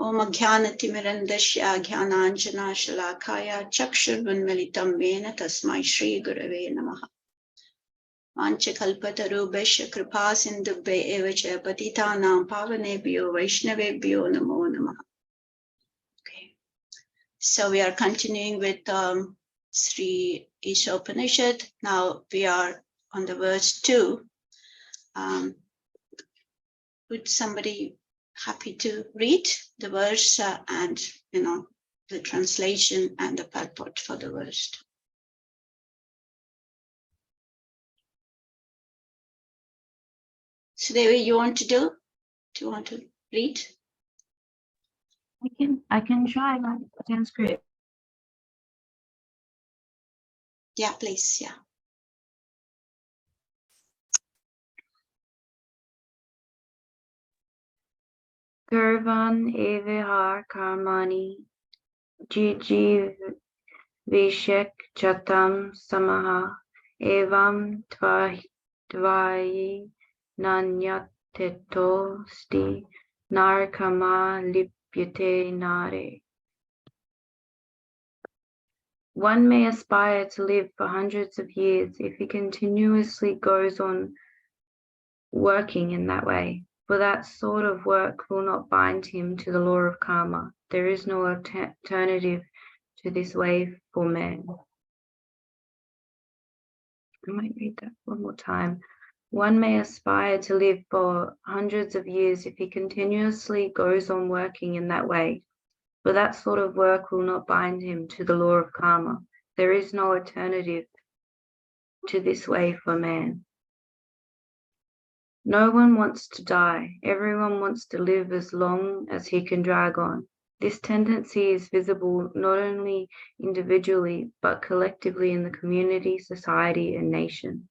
Om Ajnanatimirandasya Jnananjana Shalakaya Chakshurvanmilitam Vena Tasmai Shri Gurave Namaha. Vanchakalpatarubhasya Kripa Sindhubhya eva cha patitanam pavanebhyo Vaishnavebhyo Namo Namaha. Okay. So we are continuing with Śrī Īśopanishad. Now we are on the verse 2. Would somebody happy to read the verse and the translation and the purport for the verse? So Devi, you want to do? Do you want to read? I can try like Sanskrit. Yeah, please. Yeah. Gurvan evihar karmani jiji vishek chatam samaha evam tvayi nanyateto sti narkama lipyate nare. One may aspire to live for hundreds of years if he continuously goes on working in that way, for that sort of work will not bind him to the law of karma. There is no alternative to this way for man. I might read that one more time. One may aspire to live for hundreds of years if he continuously goes on working in that way, for that sort of work will not bind him to the law of karma. There is no alternative to this way for man. No one wants to die. Everyone wants to live as long as he can drag on. This tendency is visible not only individually, but collectively in the community, society, and nation.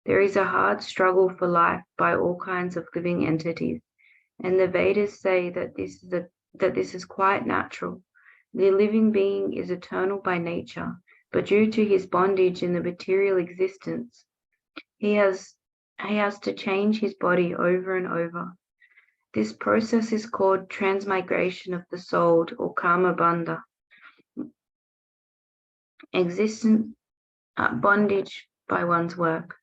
There is a hard struggle for life by all kinds of living entities, and the Vedas say that this is quite natural. The living being is eternal by nature, but due to his bondage in the material existence, he has to change his body over and over. This process is called transmigration of the soul, or karma bandha. Bondage by one's work.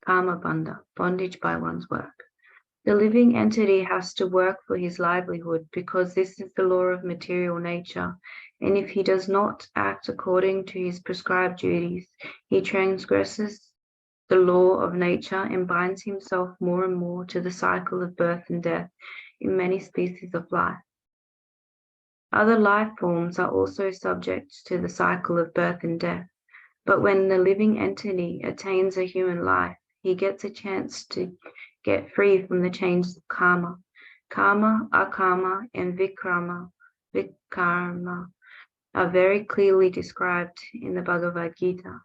Karma bandha, bondage by one's work. The living entity has to work for his livelihood because this is the law of material nature, and if he does not act according to his prescribed duties, he transgresses the law of nature and binds himself more and more to the cycle of birth and death in many species of life. Other life forms are also subject to the cycle of birth and death, but when the living entity attains a human life, he gets a chance to get free from the chains of karma. Karma, akarma, and vikarma are very clearly described in the Bhagavad Gita.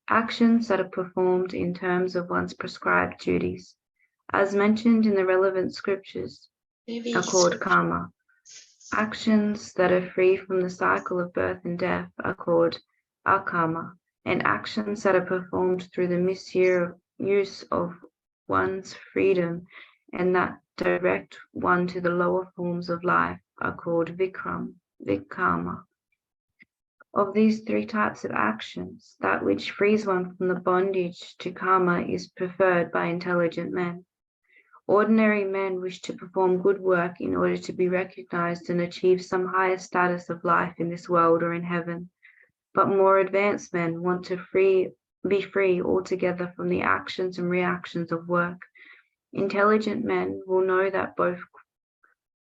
Actions that are performed in terms of one's prescribed duties, as mentioned in the relevant scriptures, are called karma. Actions that are free from the cycle of birth and death are called akarma, and actions that are performed through the misuse of one's freedom and that direct one to the lower forms of life are called vikarma. Of these three types of actions, that which frees one from the bondage to karma is preferred by intelligent men. Ordinary men wish to perform good work in order to be recognized and achieve some higher status of life in this world or in heaven. But more advanced men want to be free altogether from the actions and reactions of work. Intelligent men will know that both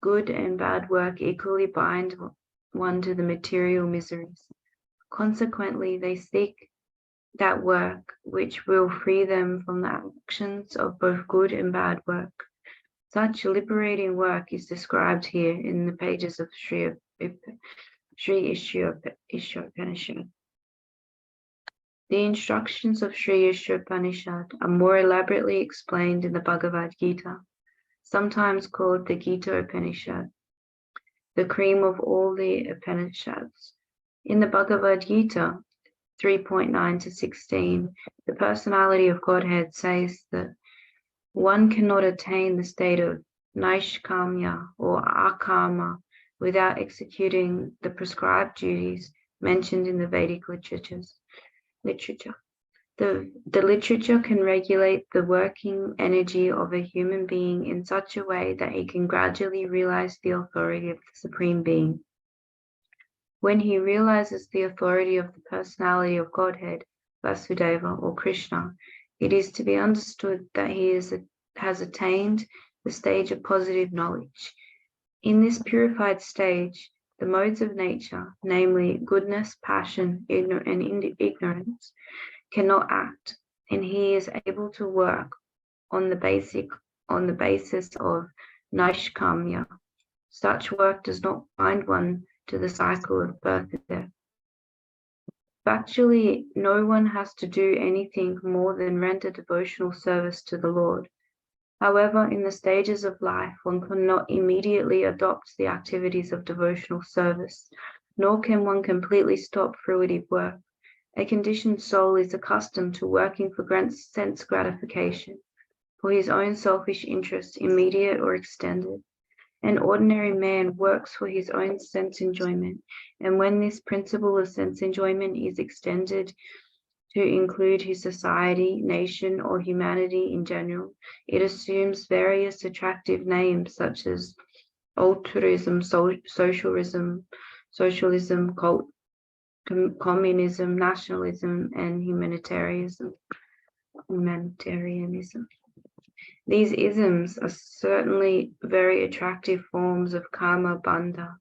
good and bad work equally bind one to the material miseries. Consequently, they seek that work which will free them from the actions of both good and bad work. Such liberating work is described here in the pages of Śrī Īśopanishad. The instructions of Śrī Īśopanishad are more elaborately explained in the Bhagavad Gita, sometimes called the Gita Upanishad, the cream of all the Upanishads. In the Bhagavad Gita 3.9 to 16, the personality of Godhead says that one cannot attain the state of Naishkamya or Akarma without executing the prescribed duties mentioned in the Vedic literature. The literature can regulate the working energy of a human being in such a way that he can gradually realize the authority of the Supreme Being. When he realizes the authority of the personality of Godhead, Vasudeva or Krishna, it is to be understood that he has attained the stage of positive knowledge. In this purified stage, the modes of nature, namely goodness, passion, and ignorance, cannot act, and he is able to work on the basis of Naishkamya. Such work does not bind one to the cycle of birth and death. Factually, no one has to do anything more than render devotional service to the Lord. However, in the stages of life, one cannot immediately adopt the activities of devotional service, nor can one completely stop fruitive work. A conditioned soul is accustomed to working for sense gratification, for his own selfish interests, immediate or extended. An ordinary man works for his own sense enjoyment, and when this principle of sense enjoyment is extended to include his society, nation, or humanity in general, it assumes various attractive names such as altruism, socialism, communism, nationalism, and humanitarianism. These isms are certainly very attractive forms of karma bandhana.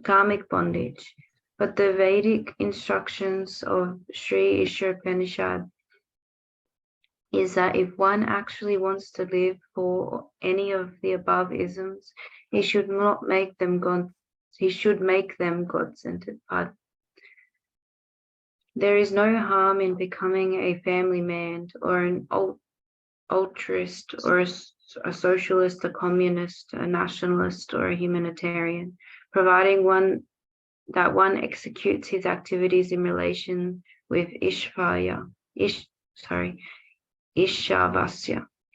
Karmic bondage. But the Vedic instructions of Śrī Īśopanishad is that if one actually wants to live for any of the above isms, he should not make them God-centered. There is no harm in becoming a family man or an altruist or a socialist, a communist, a nationalist, or a humanitarian, providing one executes his activities in relation with Ishavasya,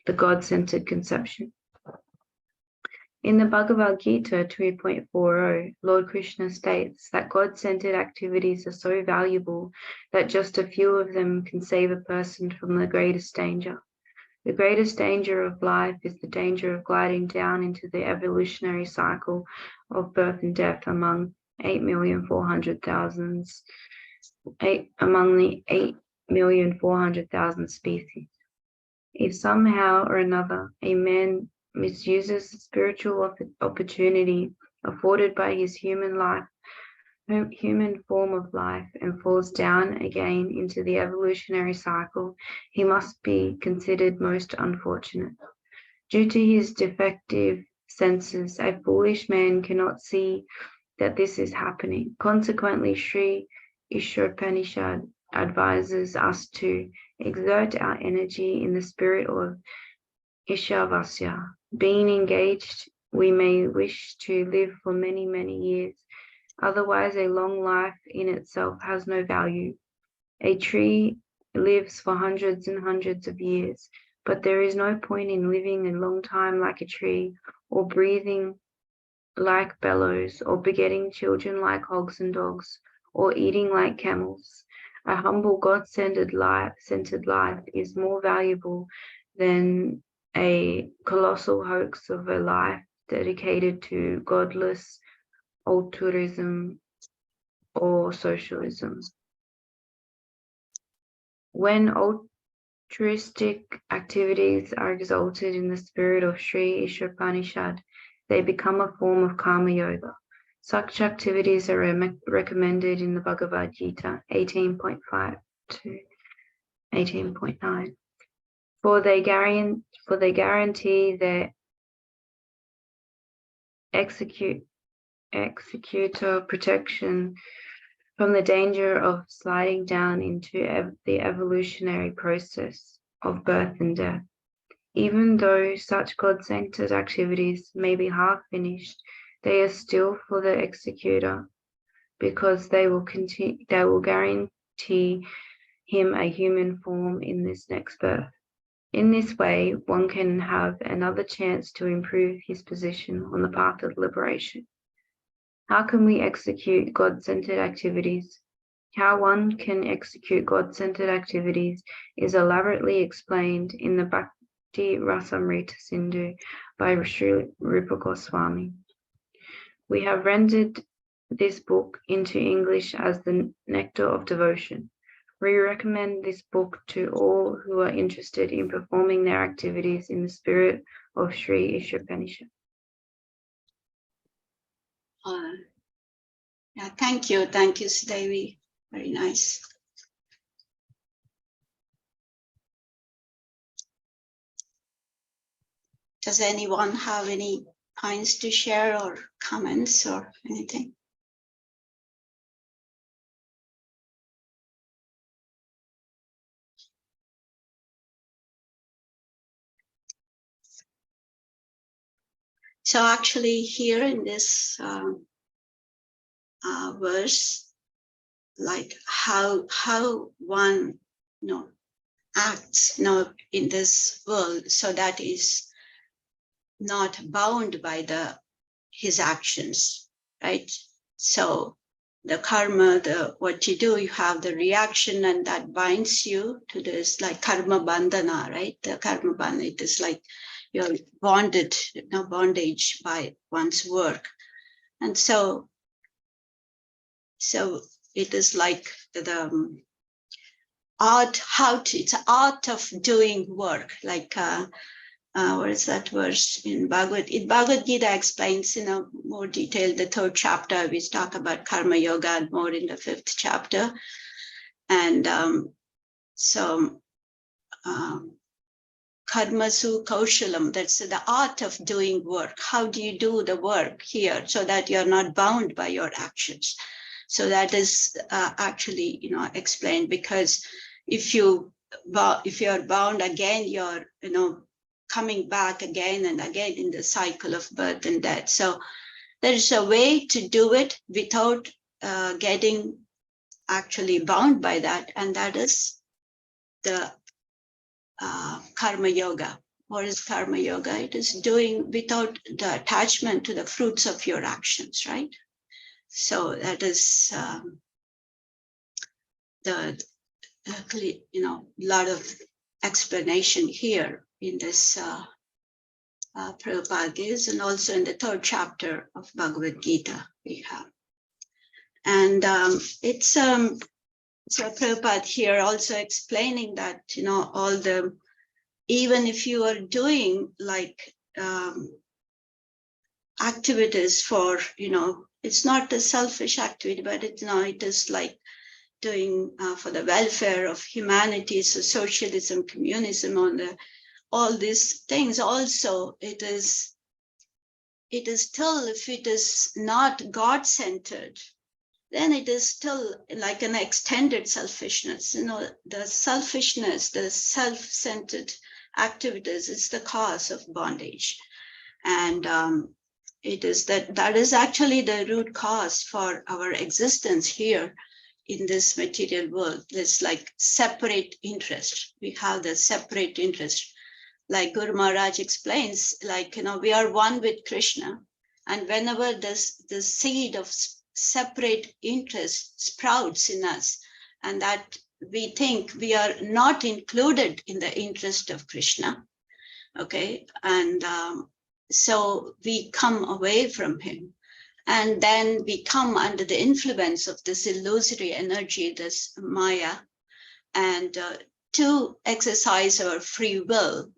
the God-centered conception. In the Bhagavad Gita 2.40, Lord Krishna states that God-centered activities are so valuable that just a few of them can save a person from the greatest danger. The greatest danger of life is the danger of gliding down into the evolutionary cycle of birth and death among the 8,400,000 species. If somehow or another a man misuses the spiritual opportunity afforded by his human form of life and falls down again into the evolutionary cycle, he must be considered most unfortunate. Due to his defective senses, a foolish man cannot see that this is happening. Consequently, Śrī Īśopanishad advises us to exert our energy in the spirit of Ishavasya. Being engaged, we may wish to live for many, many years. Otherwise, a long life in itself has no value. A tree lives for hundreds and hundreds of years, but there is no point in living a long time like a tree, or breathing like bellows, or begetting children like hogs and dogs, or eating like camels. A humble God-centered life is more valuable than a colossal hoax of a life dedicated to godless altruism or socialism. When altruistic activities are exalted in the spirit of Śrī Īśopanishad, they become a form of karma yoga. Such activities are recommended in the Bhagavad Gita 18.5 to 18.9. For they guarantee their executor protection from the danger of sliding down into the evolutionary process of birth and death. Even though such God-centered activities may be half finished, they are still for the executor, because they will guarantee him a human form in this next birth. In this way, one can have another chance to improve his position on the path of liberation. How can we execute God-centered activities? How one can execute God-centered activities is elaborately explained in the Bhakti Rasamrita Sindhu by Sri Rupa Goswami. We have rendered this book into English as the Nectar of Devotion. We recommend this book to all who are interested in performing their activities in the spirit of Śrī Īśopanishad. Yeah, thank you, Sudevi. Very nice. Does anyone have any points to share or comments or anything? So actually here in this verse, like how one acts in this world, so that is not bound by his actions, right? So the karma, what you do, you have the reaction, and that binds you to this, like karma bandhana, right? The karma bandhana, it is like you're bonded, bondage by one's work. And so it is like the art, it's an art of doing work, like what is that verse in Bhagavad Gita explains in more detail the 3rd chapter. We talk about karma yoga and more in the 5th chapter. And karmasu kaushalam, that's the art of doing work. How do you do the work here so that you're not bound by your actions? So that is actually, explained, because if you're bound again, you're, coming back again and again in the cycle of birth and death. So there is a way to do it without getting actually bound by that, and that is the karma yoga. What is karma yoga? It is doing without the attachment to the fruits of your actions, right? So that is lot of explanation here in this Prabhupada gives, and also in the 3rd chapter of Bhagavad Gita we have. And it's so Prabhupada here also explaining that, even if you are doing like activities for, it's not a selfish activity, but it is like doing for the welfare of humanity, so socialism, communism, all these things also, it is still, if it is not God-centered, then it is still like an extended selfishness. The selfishness, the self-centered activities is the cause of bondage. And it is that is actually the root cause for our existence here in this material world. There's like separate interest. We have the separate interest. Like Guru Maharaj explains, like, we are one with Krishna. And whenever the seed of separate interest sprouts in us, and that we think we are not included in the interest of Krishna, okay? And so we come away from him. And then we come under the influence of this illusory energy, this Maya, and to exercise our free will,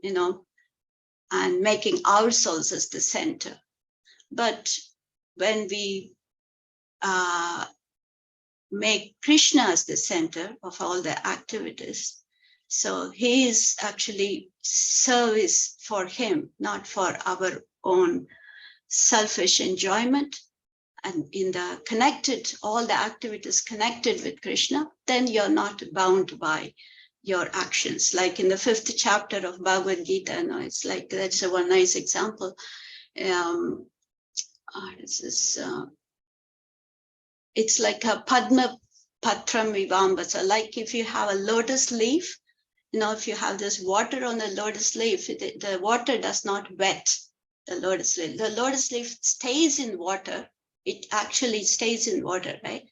and making ourselves as the center. But when we make Krishna as the center of all the activities, so he is actually service for him, not for our own selfish enjoyment. And in all the activities connected with Krishna, then you're not bound by your actions. Like in the 5th chapter of Bhagavad Gita, it's like, that's one nice example. It's like a Padma patram vivambasa. Like if you have a lotus leaf, if you have this water on the lotus leaf, the water does not wet the lotus leaf. The lotus leaf stays in water. It actually stays in water, right?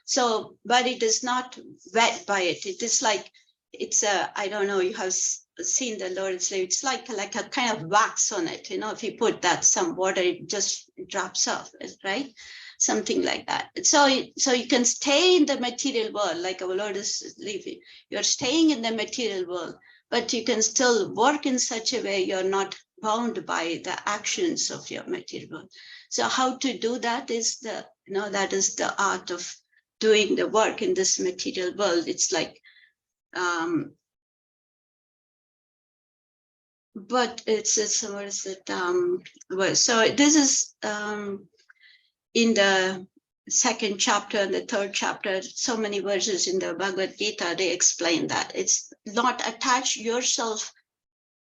So, but it is not wet by it. It is like, it's a, I don't know, you have seen the lotus leaf. It's like a kind of wax on it. If you put that some water, it just drops off, right? Something like that. So you can stay in the material world like a lotus leaf. You're staying in the material world, but you can still work in such a way you're not bound by the actions of your material world. So how to do that is that is the art of doing the work in this material world. It's like, but it's what is it? So this is in the second chapter and the third chapter, so many verses in the Bhagavad Gita, they explain that. It's not attach yourself.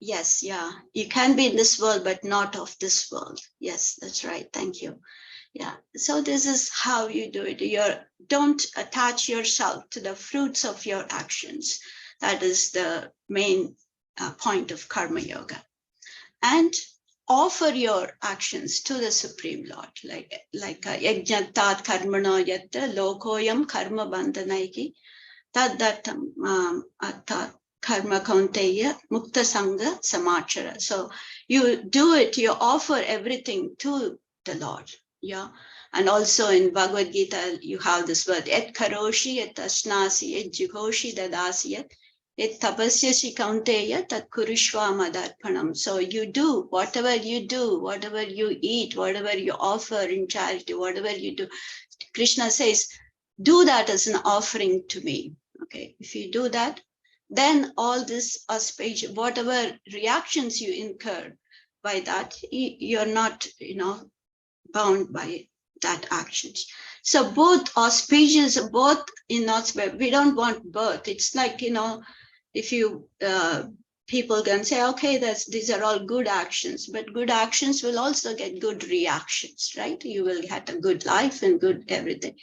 Yes, yeah, you can be in this world, but not of this world. Yes, that's right. Thank you. Yeah, so this is how you do it. Don't attach yourself to the fruits of your actions. That is the main point of karma yoga. And offer your actions to the Supreme Lord, like yajnatat karmano yatta lokoyam karma bandhanaiki taddatam attat karma kaunteya mukta sangha samachara. So you do it, you offer everything to the Lord. Yeah. And also in Bhagavad Gita, you have this word, et karoshi, et asnasi, et jughoshi dadasi, et tapasyasi kaunteya tat kurishva madarpanam. So you do, whatever you eat, whatever you offer in charity, whatever you do, Krishna says, do that as an offering to me. Okay, if you do that, then all this auspicious, whatever reactions you incur by that, you're not, bound by that actions. So both auspicious, both in we don't want both. It's like, if you people can say, okay, these are all good actions, but good actions will also get good reactions, right? You will get a good life and good everything.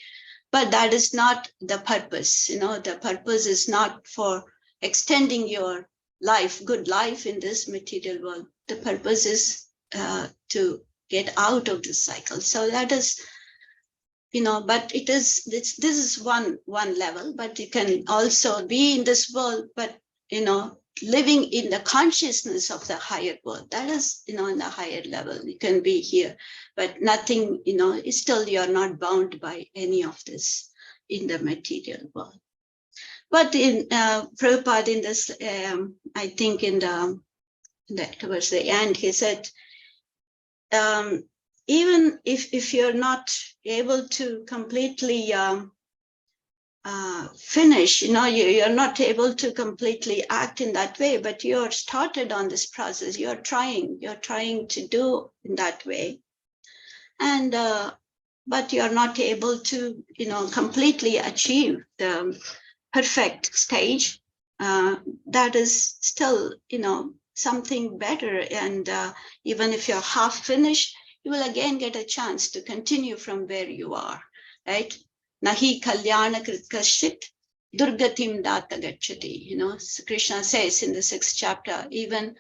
But that is not the purpose. The purpose is not for extending your life, good life in this material world. The purpose is to get out of this cycle. So that is, but this is one level, but you can also be in this world, but, living in the consciousness of the higher world. That is, in the higher level. You can be here, but nothing, still you're not bound by any of this in the material world. But in Prabhupada, in this, I think towards the end, he said, even if you're not able to completely finish, you're not able to completely act in that way, but you're started on this process, you're trying to do in that way, and but you're not able to completely achieve the perfect stage. That is still something better, and even if you're half finished, you will again get a chance to continue from where you are, right? Nahi kalyana krit kashit durgatim data gacchati. Krishna says in the 6th chapter, even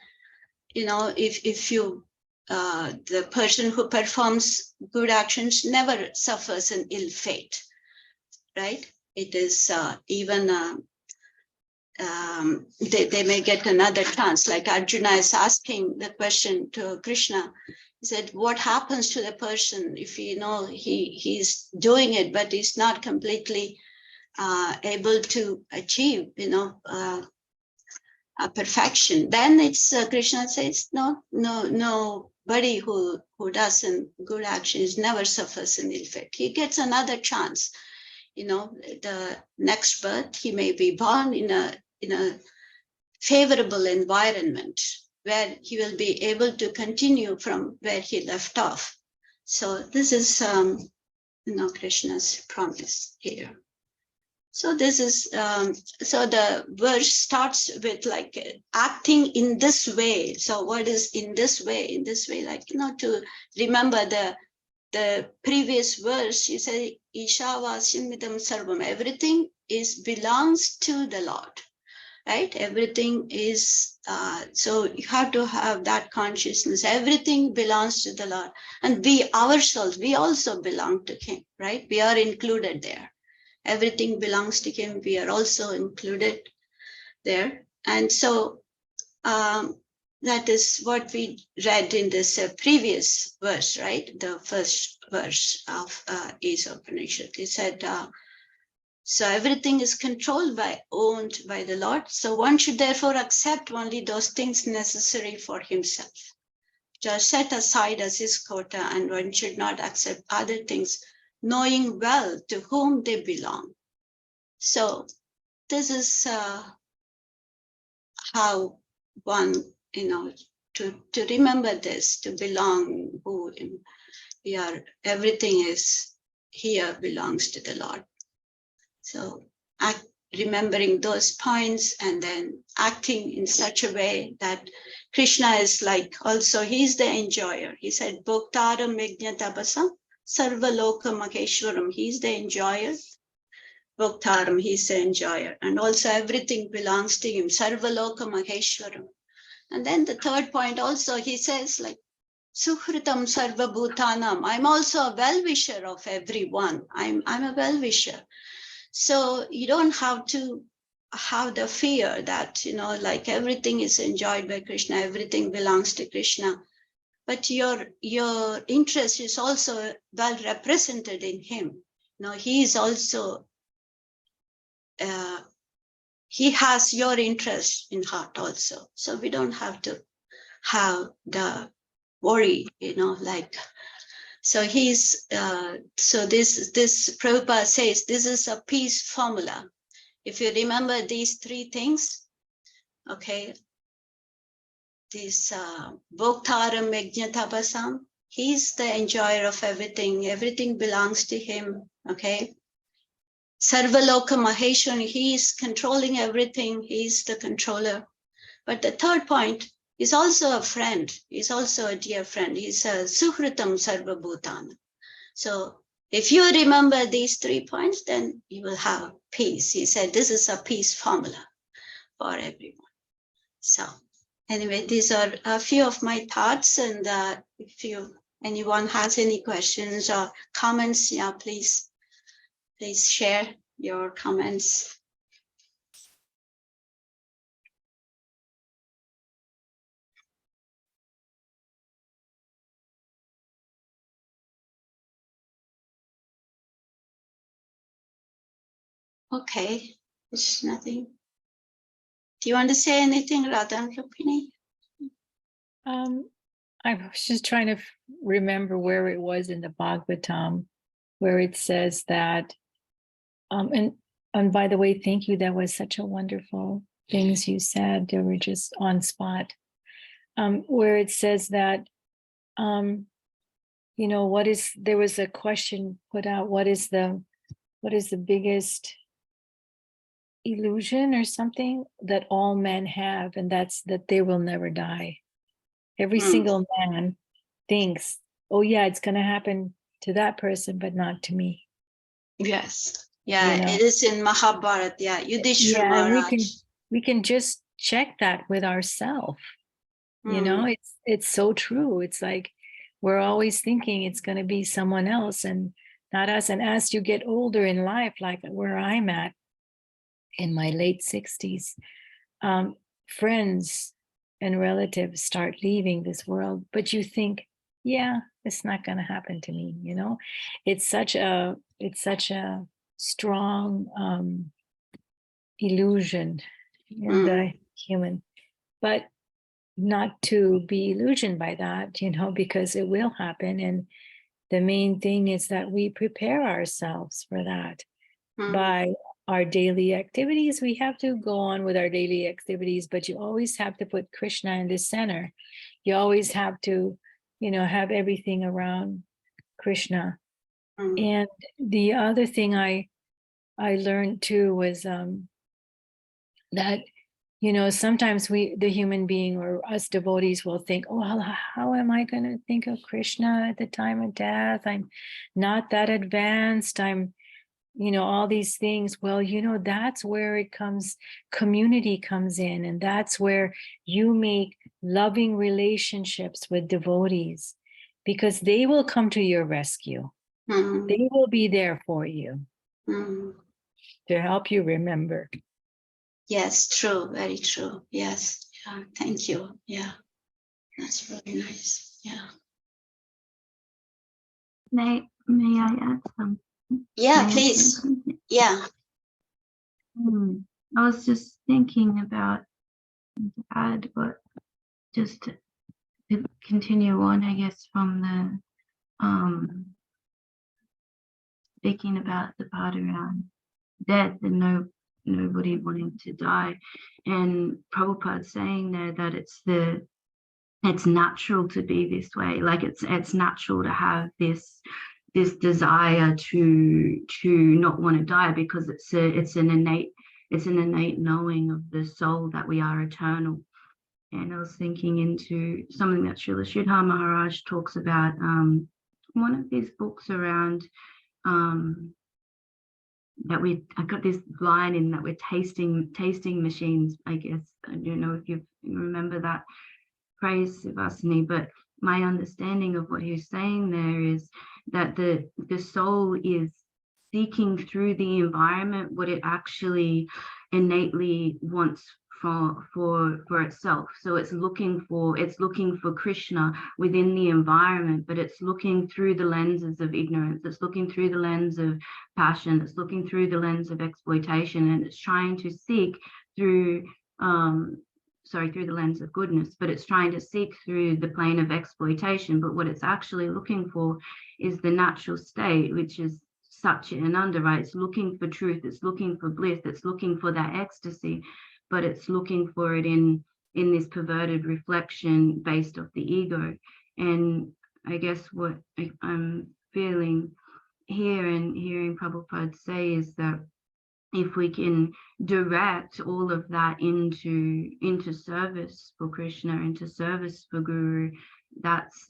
if you the person who performs good actions never suffers an ill fate, right? It is even they may get another chance. Like Arjuna is asking the question to Krishna. He said, what happens to the person if he's doing it, but he's not completely able to achieve a perfection? Then it's Krishna says, nobody who does good actions never suffers an ill fate. He gets another chance. The next birth, he may be born in a favorable environment where he will be able to continue from where he left off. So this is, Krishna's promise here. So this is, so the verse starts with like acting in this way. So what is in this way? In this way, like, to remember the the previous verse, you say, Ishavasimidam Sarvam, everything belongs to the Lord, right? Everything is, so you have to have that consciousness. Everything belongs to the Lord. And we ourselves, we also belong to Him, right? We are included there. Everything belongs to Him. We are also included there. And so that is what we read in this previous verse, right? The first verse of Śrī Īśopanishad. He said, so everything is controlled owned by the Lord. So one should therefore accept only those things necessary for himself, which are set aside as his quota, and one should not accept other things, knowing well to whom they belong. So this is how one, to remember this, to belong, who we are, everything is here belongs to the Lord. So remembering those points and then acting in such a way that Krishna is like, also he's the enjoyer. He said, Bhoktaram Yajnatabasam Sarvaloka Maheshwaram. He's the enjoyer. Bhoktaram, he's the enjoyer. And also everything belongs to him. Sarvaloka Maheshwaram. And then the third point also, he says like, Suhritam Sarva Bhutanam. I'm also a well-wisher of everyone. I'm a well-wisher. So you don't have to have the fear that, like everything is enjoyed by Krishna, everything belongs to Krishna. But your interest is also well represented in him. He is also, he has your interest in heart also. So we don't have to have the worry, like, so he's, so this Prabhupada says, this is a peace formula. If you remember these three things, okay, this Bhoktaram Yajnatabasam, he's the enjoyer of everything. Everything belongs to him, okay. Sarvaloka Maheshwari, he is controlling everything. He's the controller. But the third point, he's also a friend. He's also a dear friend. He's a Suhritam Sarva Bhutana. So if you remember these 3 points, then you will have peace. He said, this is a peace formula for everyone. So anyway, these are a few of my thoughts. And if anyone has any questions or comments, yeah, please share your comments. Okay, there's nothing. Do you want to say anything, Radha and Rupini? I was just trying to remember where it was in the Bhagavatam, where it says that, and by the way, thank you. That was such a wonderful things you said. They were just on spot. Where it says that, there was a question put out, what is the biggest illusion or something that all men have, and that's that they will never die. Every single man thinks, oh yeah, it's going to happen to that person, but not to me. Yes. Yeah, it is in Mahabharata. Yeah, Yudhishthira Maharaj. And we can just check that with ourselves. It's so true. It's like we're always thinking it's going to be someone else and not us. And as you get older in life, like where I'm at in my late 60s, friends and relatives start leaving this world, but you think, yeah, it's not going to happen to me. It's such a strong illusion in the human, but not to be illusioned by that, because it will happen. And the main thing is that we prepare ourselves for that by our daily activities. We have to go on with our daily activities, but you always have to put Krishna in the center. You always have to, have everything around Krishna. And the other thing I learned too was that you know, sometimes the human being or us devotees will think, oh, well, how am I going to think of Krishna at the time of death? I'm not that advanced. I'm, you know, all these things. Well, you know, that's where it comes, community comes in, and that's where you make loving relationships with devotees, because they will come to your rescue. They will be there for you to help you remember. Yes, true, very true. Yes, yeah, thank you. Yeah, that's really nice. Yeah. May I add something? Yeah, please. Yeah. I was just thinking about add, but just to continue on, I guess, from the speaking about the part around death and nobody wanting to die, and Prabhupada saying there that it's natural to be this way, like it's natural to have this desire to not want to die, because it's an innate knowing of the soul that we are eternal. And I was thinking into something that Srila Sridhar Maharaj talks about, one of his books around that I got this line in that we're tasting machines, I guess. I don't know if you remember that phrase, Sivasini, but my understanding of what he's saying there is that the soul is seeking through the environment what it actually innately wants for itself. So it's looking for Krishna within the environment, but it's looking through the lenses of ignorance, it's looking through the lens of passion, it's looking through the lens of exploitation, and it's trying to seek through through the lens of goodness, but it's trying to seek through the plane of exploitation. But what it's actually looking for is the natural state, which is Satchit and Ananda, right? It's looking for truth, it's looking for bliss, it's looking for that ecstasy, but it's looking for it in this perverted reflection based off the ego. And I guess what I'm feeling here and hearing Prabhupada say is that if we can direct all of that into service for Krishna, into service for Guru, that's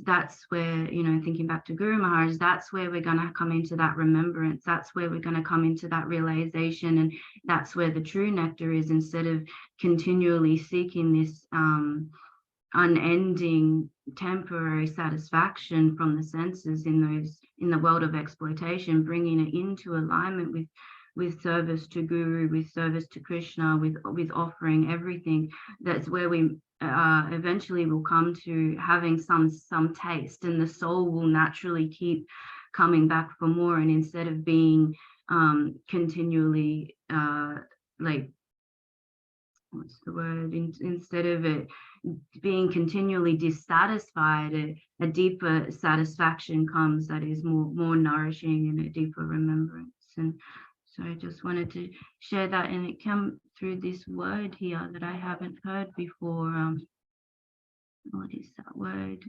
where, you know, thinking back to Guru Maharaj, that's where we're going to come into that remembrance, that's where we're going to come into that realization, and that's where the true nectar is, instead of continually seeking this unending temporary satisfaction from the senses in the world of exploitation, bringing it into alignment with service to Guru, with service to Krishna, with offering everything. That's where we eventually will come to having some taste, and the soul will naturally keep coming back for more. And instead of being continually like, what's the word? Instead of it being continually dissatisfied, a deeper satisfaction comes that is more nourishing, and a deeper remembrance. And so I just wanted to share that, and it came through this word here that I haven't heard before. What is that word?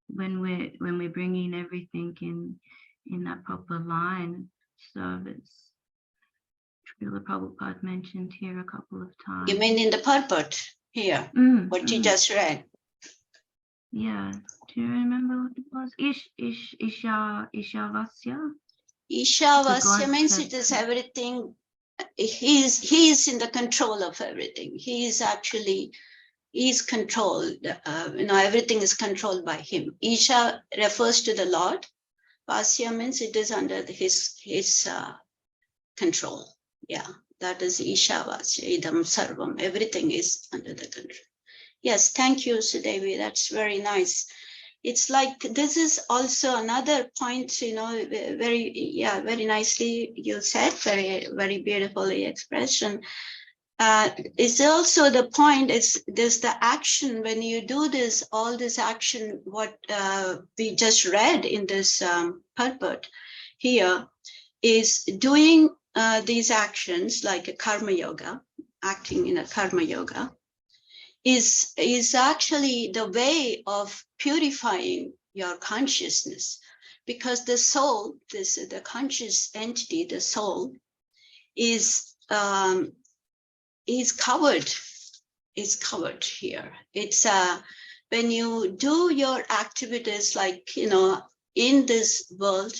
When we're bringing everything in that proper line, service. Srila Prabhupada mentioned here a couple of times. You mean in the purport here, what you just read? Yeah. Do you remember what it was? Ishavasya? Ishavasya means it is everything. He is in the control of everything. He's controlled. Everything is controlled by him. Isha refers to the Lord. Vasya means it is under his control. Yeah, that is Ishavasya, idam sarvam. Everything is under the control. Yes, thank you, Sudevi. That's very nice. It's like, this is also another point, very nicely you said, very, very beautifully expression. It's also the point, there's the action, when you do this, all this action, what we just read in this purport here, is doing these actions like a karma yoga, acting in a karma yoga, is actually the way of purifying your consciousness, because the soul, the conscious entity, the soul, is is covered here. It's when you do your activities, like, in this world,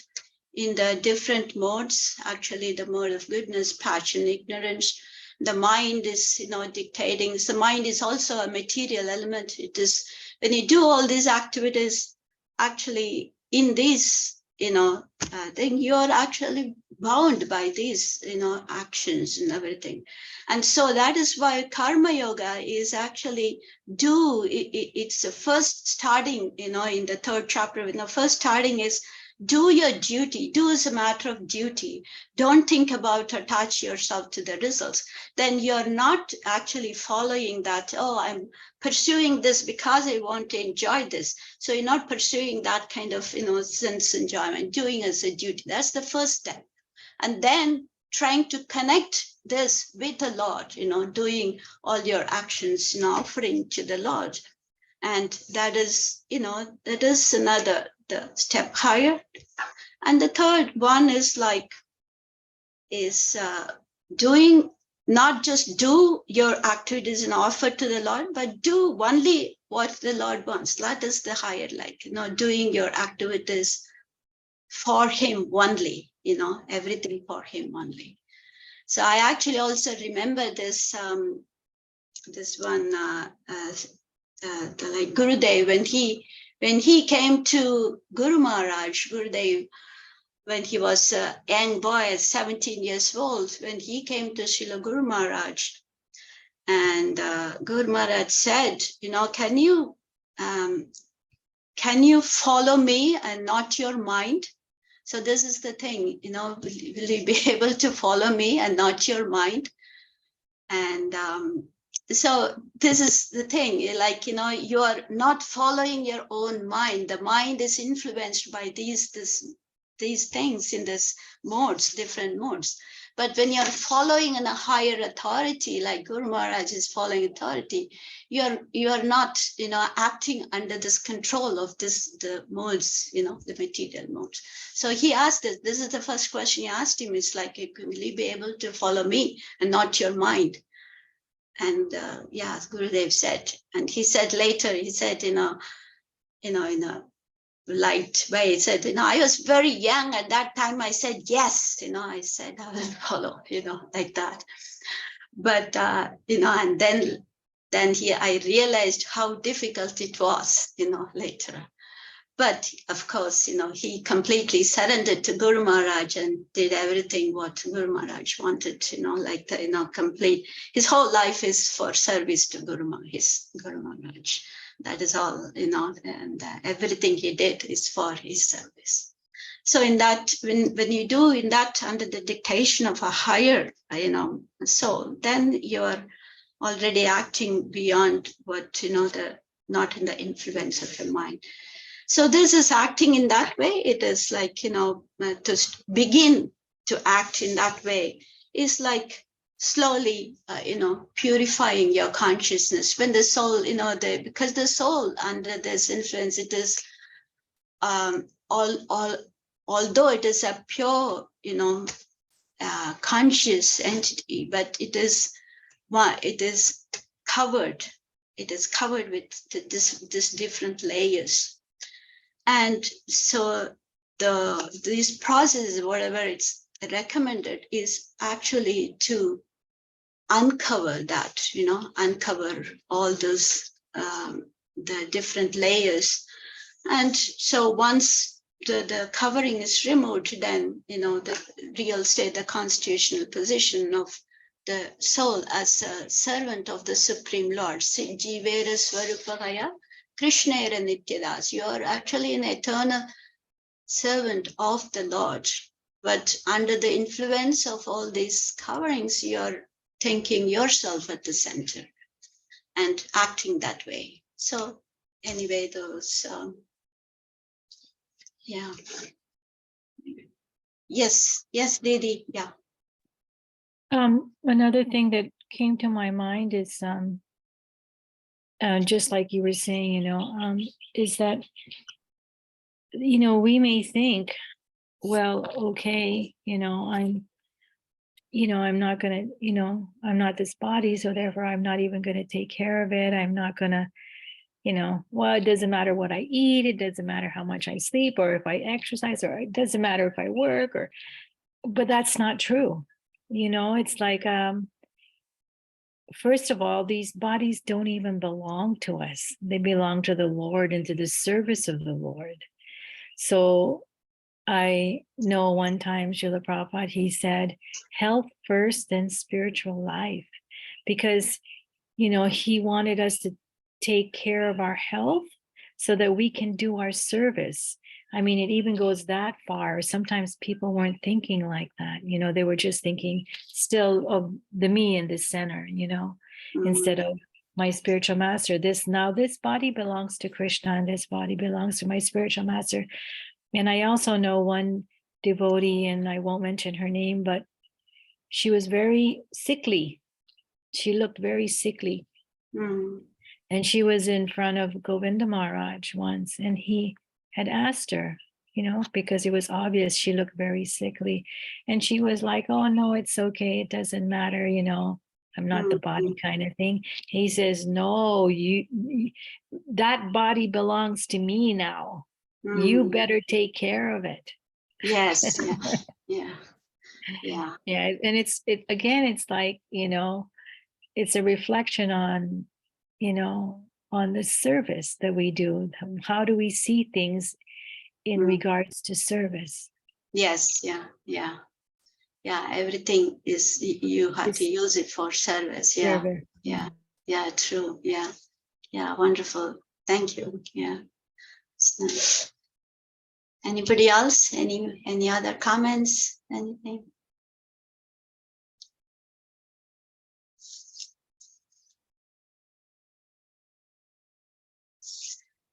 in the different modes, actually the mode of goodness, passion, ignorance, the mind is, dictating. So the mind is also a material element. It is, when you do all these activities, actually in this, then you're actually bound by these, actions and everything. And so that is why karma yoga is actually it's the first starting, in the third chapter, first starting is do your duty, do as a matter of duty. Don't think about attach yourself to the results. Then you're not actually following that, oh, I'm pursuing this because I want to enjoy this. So you're not pursuing that kind of, sense enjoyment, doing as a duty. That's the first step. And then trying to connect this with the Lord, doing all your actions, offering to the Lord. And that is, that is another the step higher. And the third one is doing, not just do your activities and offer to the Lord, but do only what the Lord wants. That is the higher, doing your activities for Him only, everything for Him only. So I actually also remember this one, like Gurudev, when he came to Guru Maharaj, Gurudev, when he was a young boy, 17 years old, when he came to Srila Guru Maharaj, and Guru Maharaj said, can you follow me and not your mind? So this is the thing, will you be able to follow me and not your mind? And so this is the thing, you are not following your own mind. The mind is influenced by these things in this modes, different modes. But when you're following in a higher authority, like Guru Maharaj is following authority, you are not, acting under this control of the modes, the material modes. So he asked this is the first question he asked him, is will you be able to follow me and not your mind? And yeah, Gurudev said, and he said later, he said, in a light way, he said, I was very young at that time. I said, yes, I said, I will follow, like that. But, and then I realized how difficult it was, later. But of course, he completely surrendered to Guru Maharaj and did everything what Guru Maharaj wanted, complete. His whole life is for service to Guru Maharaj. That is all, and everything he did is for his service. So in that, when you do in that under the dictation of a higher, soul, then you're already acting beyond what, not in the influence of your mind. So this is acting in that way. It is to begin to act in that way is slowly, purifying your consciousness. When the soul, because the soul under this influence, it is although it is a pure, conscious entity, but it is covered. It is covered with this different layers. And so these processes, whatever it's recommended, is actually to uncover that, uncover all those, the different layers. And so once the covering is removed, then, the real state, the constitutional position of the soul as a servant of the Supreme Lord, Jivera Swarupagaya, Krishna Nityadas, you are actually an eternal servant of the Lord. But under the influence of all these coverings, you're thinking yourself at the center and acting that way. So anyway, those, yeah. Yes, Didi, yeah. Another thing that came to my mind is, just like you were saying, is that, we may think, well, okay, I'm not going to, I'm not this body, so therefore I'm not even going to take care of it. I'm not going to, well, it doesn't matter what I eat. It doesn't matter how much I sleep or if I exercise, or it doesn't matter if I work, but that's not true. It's like, first of all, these bodies don't even belong to us. They belong to the Lord and to the service of the Lord. So I know one time Srila Prabhupada, he said, health first, then spiritual life. Because, he wanted us to take care of our health so that we can do our service. I mean, it even goes that far. Sometimes people weren't thinking like that. They were just thinking still of the me in the center, instead of my spiritual master. This body belongs to Krishna and this body belongs to my spiritual master. And I also know one devotee, and I won't mention her name, but she was very sickly. She looked very sickly. And she was in front of Govinda Maharaj once, and he had asked her, because it was obvious she looked very sickly. And she was like, oh, no, it's okay. It doesn't matter. I'm not the body kind of thing. He says, no, that body belongs to me now. You better take care of it. Yes. Yeah. And it's like, it's a reflection on, on the service that we do. How do we see things in regards to service? Yes. Yeah. Everything is, you have to use it for service. Service. Yeah. True. Yeah. Wonderful. Thank you. Yeah. It's nice. Anybody else? Any other comments? Anything?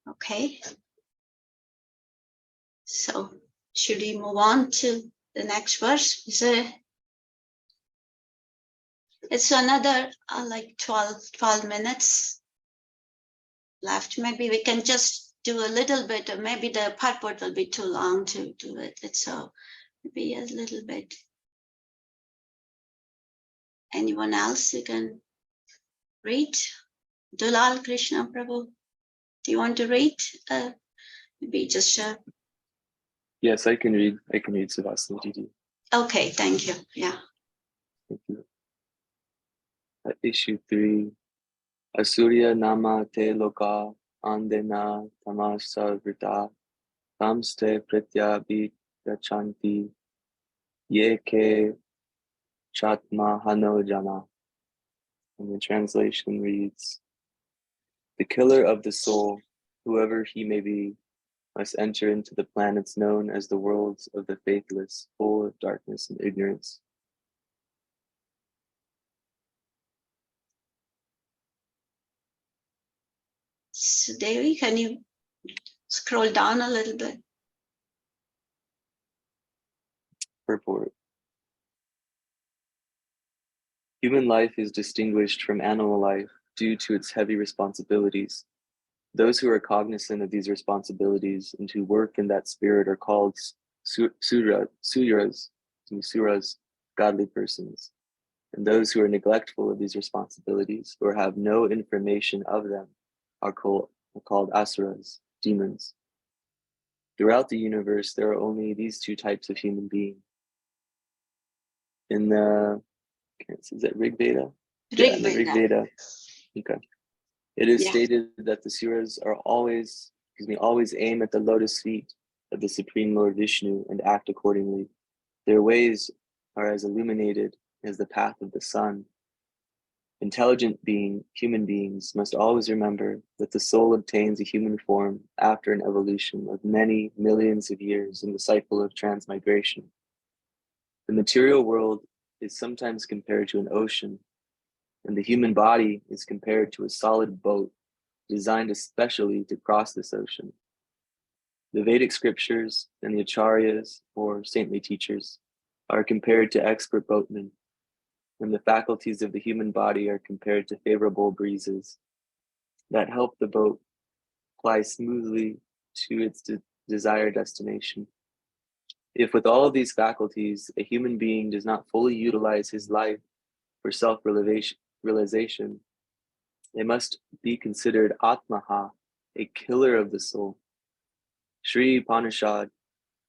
Okay. So should we move on to the next verse? It's another like 12 minutes left. Maybe we can just do a little bit, or maybe the purport will be too long to do it. So maybe a little bit. Anyone else who can read? Dulal Krishna Prabhu, do you want to read? Maybe just Yes, I can read Savasana Didi. Okay, thank you. Yeah. Thank you. Issue 3. Asurya nama te loka andena tamasa vrita tamste pratyabhi gachanti ye ke chatma hano jana. And the translation reads, the killer of the soul, whoever he may be, must enter into the planets known as the worlds of the faithless, full of darkness and ignorance. So Devi, can you scroll down a little bit? Purport. Human life is distinguished from animal life due to its heavy responsibilities. Those who are cognizant of these responsibilities and who work in that spirit are called suras, godly persons. And those who are neglectful of these responsibilities or have no information of them are called asuras, demons. Throughout the universe, there are only these two types of human being. In the, is that Rig Veda? Rig the Rig Veda. Okay. It is stated that the suras are always aim at the lotus feet of the Supreme Lord Vishnu and act accordingly. Their ways are as illuminated as the path of the sun. Intelligent human beings must always remember that the soul obtains a human form after an evolution of many millions of years in the cycle of transmigration. The material world is sometimes compared to an ocean, and the human body is compared to a solid boat designed especially to cross this ocean. The Vedic scriptures and the acharyas, or saintly teachers, are compared to expert boatmen, and the faculties of the human body are compared to favorable breezes that help the boat fly smoothly to its desired destination. If with all of these faculties, a human being does not fully utilize his life for self-realization, it must be considered Atmaha, a killer of the soul. Śrī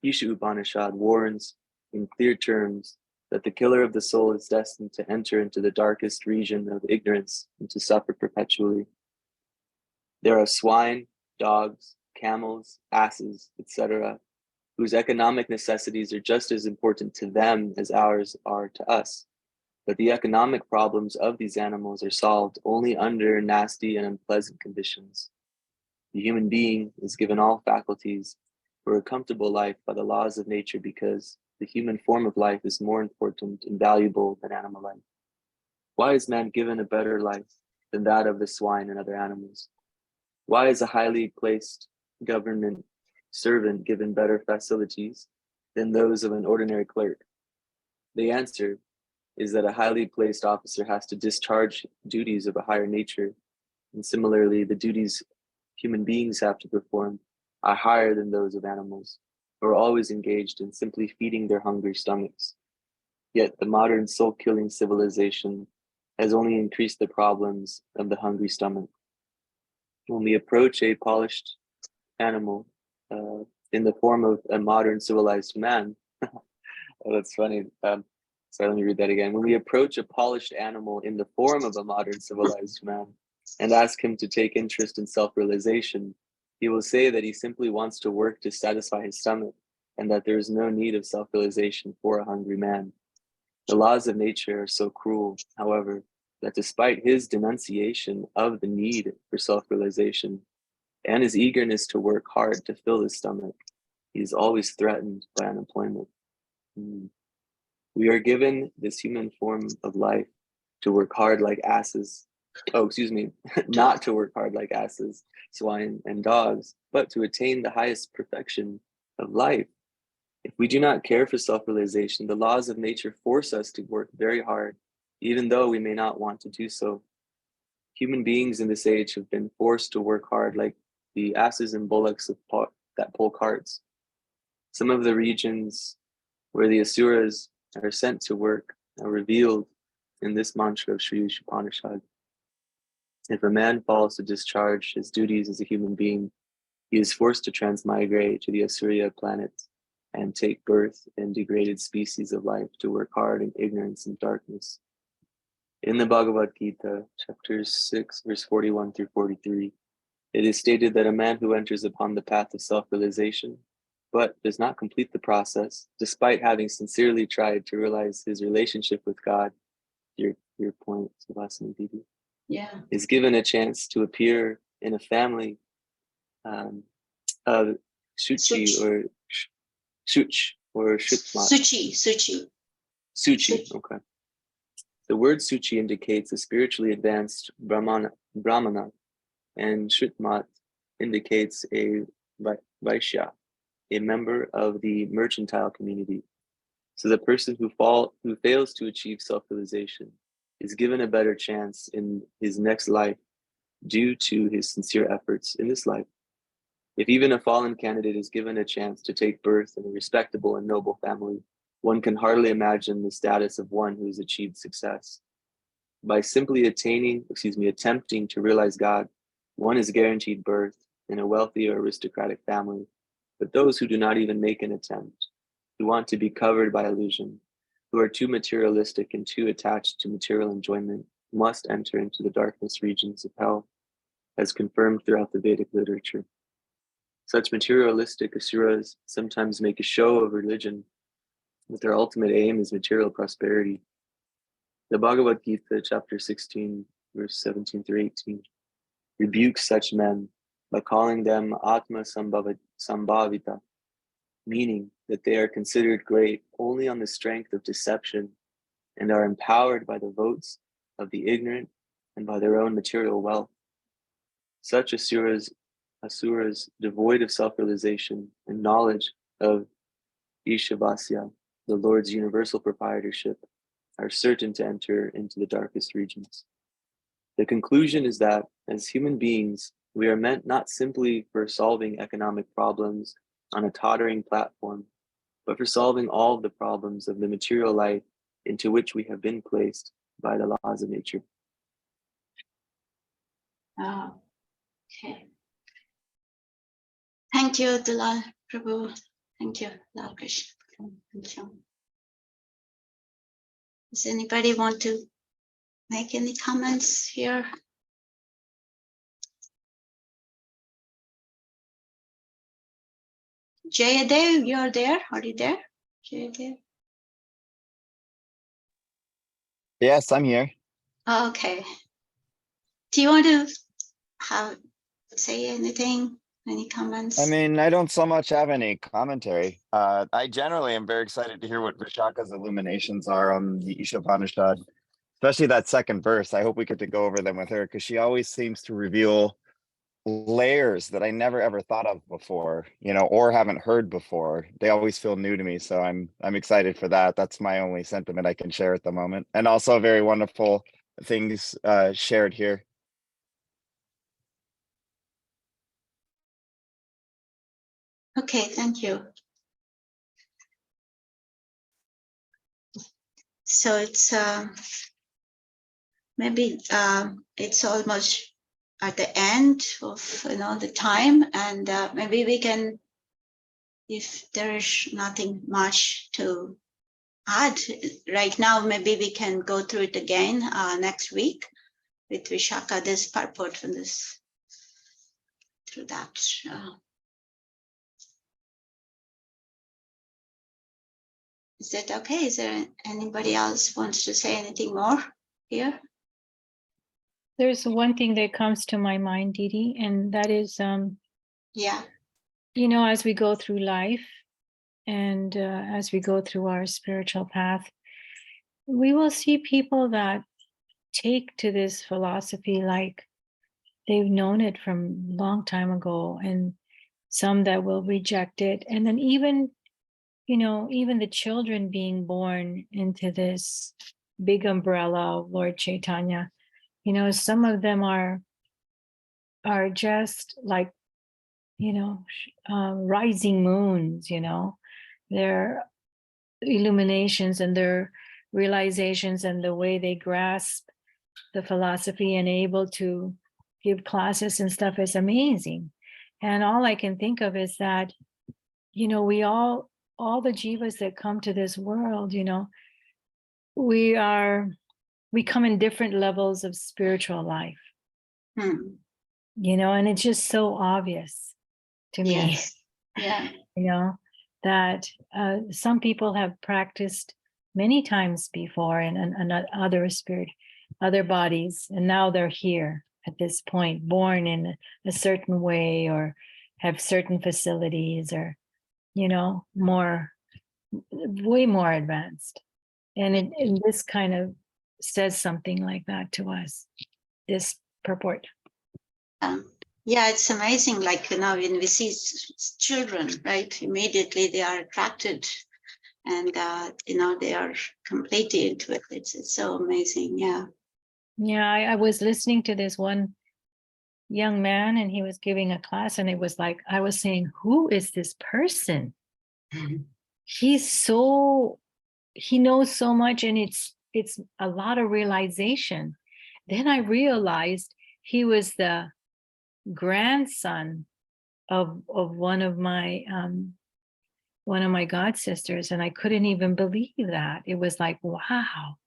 Īśopanishad warns in clear terms that the killer of the soul is destined to enter into the darkest region of ignorance and to suffer perpetually. There are swine, dogs, camels, asses, etc., whose economic necessities are just as important to them as ours are to us. But the economic problems of these animals are solved only under nasty and unpleasant conditions. The human being is given all faculties for a comfortable life by the laws of nature because the human form of life is more important and valuable than animal life. Why is man given a better life than that of the swine and other animals? Why is a highly placed government servant given better facilities than those of an ordinary clerk? The answer is that a highly placed officer has to discharge duties of a higher nature, and similarly, the duties human beings have to perform are higher than those of animals, who are always engaged in simply feeding their hungry stomachs. Yet the modern soul-killing civilization has only increased the problems of the hungry stomach. When we approach a polished animal in the form of a modern civilized man, oh, that's funny. Sorry, let me read that again. When we approach a polished animal in the form of a modern civilized man and ask him to take interest in self-realization, he will say that he simply wants to work to satisfy his stomach and that there is no need of self-realization for a hungry man. The laws of nature are so cruel, however, that despite his denunciation of the need for self-realization and his eagerness to work hard to fill his stomach, he is always threatened by unemployment. We are given this human form of life to work hard like asses. Oh, excuse me, not to work hard like asses, swine, and dogs, but to attain the highest perfection of life. If we do not care for self-realization, the laws of nature force us to work very hard, even though we may not want to do so. Human beings in this age have been forced to work hard like the asses and bullocks that pull carts. Some of the regions where the asuras are sent to work are revealed in this mantra of Śrī Īśopanishad. If a man falls to discharge his duties as a human being, he is forced to transmigrate to the Asuriya planets and take birth in degraded species of life to work hard in ignorance and darkness. In the Bhagavad Gita, chapter 6, verse 41 through 43, it is stated that a man who enters upon the path of self-realization, but does not complete the process, despite having sincerely tried to realize his relationship with God, your point, Savasana Didi, is given a chance to appear in a family of Shuchi or Shuch or Shutmat. Suchi, okay. The word Suchi indicates a spiritually advanced Brahmana, and Shutmat indicates a Vaishya, a member of the mercantile community. So the person who fails to achieve self-realization is given a better chance in his next life due to his sincere efforts in this life. If even a fallen candidate is given a chance to take birth in a respectable and noble family, one can hardly imagine the status of one who has achieved success. By simply attempting to realize God, one is guaranteed birth in a wealthy or aristocratic family. But those who do not even make an attempt, who want to be covered by illusion, who are too materialistic and too attached to material enjoyment, must enter into the darkness regions of hell, as confirmed throughout the Vedic literature. Such materialistic asuras sometimes make a show of religion, but their ultimate aim is material prosperity. The Bhagavad Gita, chapter 16, verse 17 through 18, rebukes such men by calling them Atma Sambhavita, meaning that they are considered great only on the strength of deception and are empowered by the votes of the ignorant and by their own material wealth. Such asuras devoid of self-realization and knowledge of Ishavasya, the Lord's universal proprietorship, are certain to enter into the darkest regions. The conclusion is that as human beings, we are meant not simply for solving economic problems on a tottering platform, but for solving all of the problems of the material life into which we have been placed by the laws of nature. Oh, okay. Thank you, Dalal Prabhu. Thank you, Lal Krishna. Thank you. Does anybody want to make any comments here? Jayadev, you're there? Are you there? Jayadev? Yes, I'm here. Okay. Do you want to say anything? Any comments? I mean, I don't so much have any commentary. I generally am very excited to hear what Vishaka's illuminations are on the Īśopanishad, especially that second verse. I hope we get to go over them with her because she always seems to reveal layers that I never ever thought of before, you know, or haven't heard before. They always feel new to me, so I'm excited for that. That's my only sentiment I can share at the moment, and also very wonderful things shared here. Okay, thank you. So it's maybe it's almost at the end of the time, and maybe we can, if there is nothing much to add right now, maybe we can go through it again next week with Vishaka, this purport from this, through that. Is that okay? Is there anybody else wants to say anything more here? There's one thing that comes to my mind, Didi, and that is, Yeah. As we go through life and as we go through our spiritual path, we will see people that take to this philosophy like they've known it from a long time ago, and some that will reject it. And then even the children being born into this big umbrella of Lord Chaitanya, some of them are just like, rising moons, their illuminations and their realizations and the way they grasp the philosophy and able to give classes and stuff is amazing. And all I can think of is that, we all the jivas that come to this world, we come in different levels of spiritual life, and it's just so obvious to me. Yes. Yeah. That some people have practiced many times before in other bodies, and now they're here at this point, born in a certain way or have certain facilities or, way more advanced. And this kind of says something like that to us, this purport. Yeah, it's amazing. Like, when we see children, right, immediately they are attracted and, they are completely into it. It's so amazing. Yeah. Yeah, I was listening to this one young man and he was giving a class and it was like, I was saying, who is this person? He knows so much, and it's a lot of realization. Then I realized he was the grandson of one of my god sisters, and I couldn't even believe that. It was like, wow,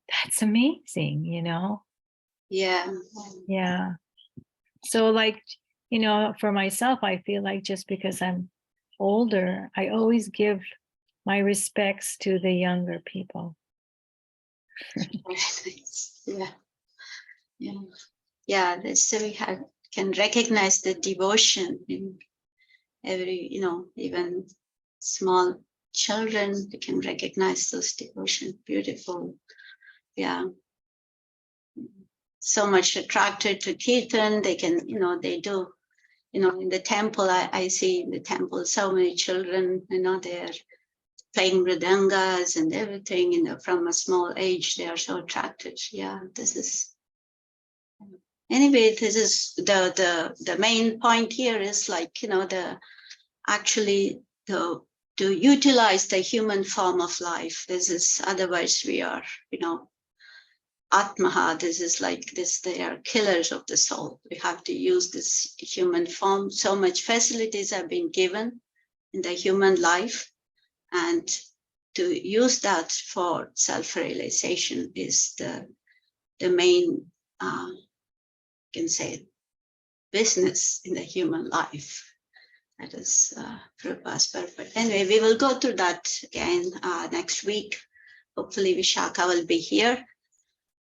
that's amazing, Yeah. So like, for myself, I feel like just because I'm older, I always give my respects to the younger people. So we can recognize the devotion in every, even small children, we can recognize those devotion. Beautiful. Yeah. So much attracted to Kirtan. They can, they do, in the temple, I see in the temple so many children, they're playing mridangas and everything, from a small age, they are so attracted. Yeah, this is, anyway, this is the main point here is like, the to utilize the human form of life. This is, otherwise we are, Atmaha, this is like this, they are killers of the soul. We have to use this human form. So much facilities have been given in the human life, and to use that for self-realization is the main, you can say, business in the human life. That is Prabhupada's purpose. Anyway, we will go through that again next week. Hopefully Vishaka will be here.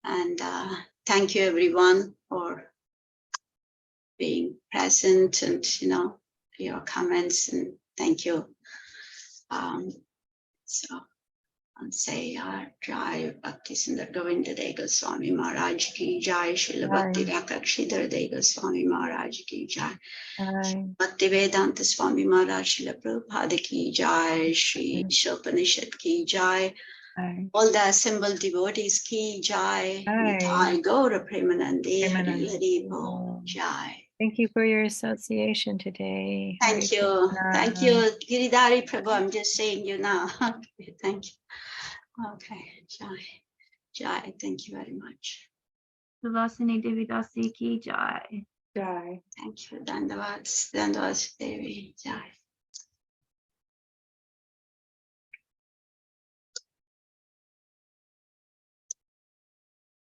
And thank you everyone for being present and, your comments, and thank you. So I'll say Jai Bhakti Sundar Govinda De Goswami Maharaj Ki Jai, Srila Bhakti Rakshidhar De Goswami Maharaj Ki Jai, Bhakti Vedanta Swami Maharaj Srila Prabhupada Ki Jai, Śrī Īśopanishad Ki Jai, all the assembled devotees Ki Jai, Nitai Gaura Premanande Hari Hari Bo Jai. Thank you for your association today. Thank you. Thank you, Giridhari Prabhu. I'm just saying you now. Okay, thank you. Okay, Jai. Jai, thank you very much. Vivasini Devidasi Ki Jai. Jai. Thank you. Dandavats, Dandavats Devi. Jai.